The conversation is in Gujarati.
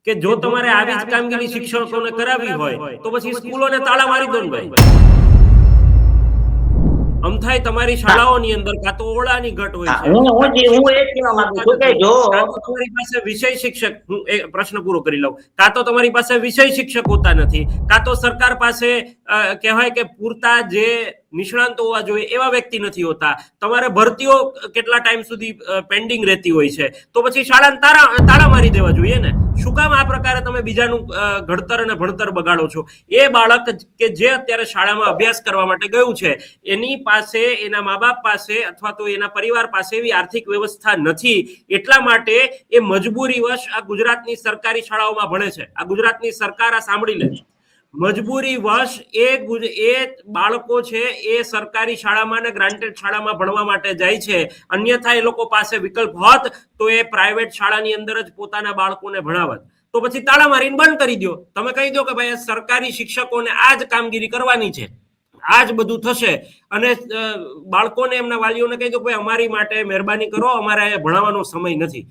કે જો તમારે આવી જ કામગીરી શિક્ષકોને કરાવી હોય તો પછી સ્કૂલોને તાળા મારી દો ને ભાઈ। અમથાય તમારી શાળાઓની અંદર કાં તો ઓળાની ઘટ હોય છે, હું એ જ કહેવા માંગુ છું કે જો તમારી પાસે વિષય શિક્ષક, હું એ પ્રશ્ન પૂરો કરી લઉં, કાં તો તમારી પાસે વિષય શિક્ષક હોતા નથી, કાં તો સરકાર પાસે કહેવાય કે પૂરતા જે નિષ્ણાંતો હોવા જોઈએ એવા વ્યક્તિ નથી હોતા, તમારે ભરતીઓ કેટલા ટાઈમ સુધી પેન્ડિંગ રહેતી હોય છે, તો પછી શાળાને તાળા મારી દેવા જોઈએ ને। શું કામ આ પ્રકારે તમે બીજાનું ઘડતર અને ભણતર બગાડો છો? એ બાળક કે જે અત્યારે શાળામાં અભ્યાસ કરવા માટે ગયું છે એની પાસે, એના મા બાપ પાસે અથવા તો એના પરિવાર પાસે એવી આર્થિક વ્યવસ્થા નથી, એટલા માટે એ મજબૂરીવશ આ ગુજરાતની સરકારી શાળાઓમાં ભણે છે। આ ગુજરાતની સરકાર આ સાંભળી લે, મજબૂરીવશ એ બાળકો છે એ સરકારી શાળામાં ને ગ્રાન્ટેડ શાળામાં ભણવા માટે જાય છે, અન્યથા એ લોકો પાસે વિકલ્પ હોત તો એ પ્રાઇવેટ શાળાની અંદર જ પોતાના બાળકોને ભણાવત। તો પછી તાળા મારીને બંધ કરી દો, તમે કહી દો કે ભાઈ સરકારી શિક્ષકોને આ જ કામગીરી કરવાની છે, આ જ બધું થશે, અને બાળકોને, એમના વાલીઓને કહી દો ભાઈ અમારી માટે મહેરબાની કરો, અમારે ભણાવવાનો સમય નથી।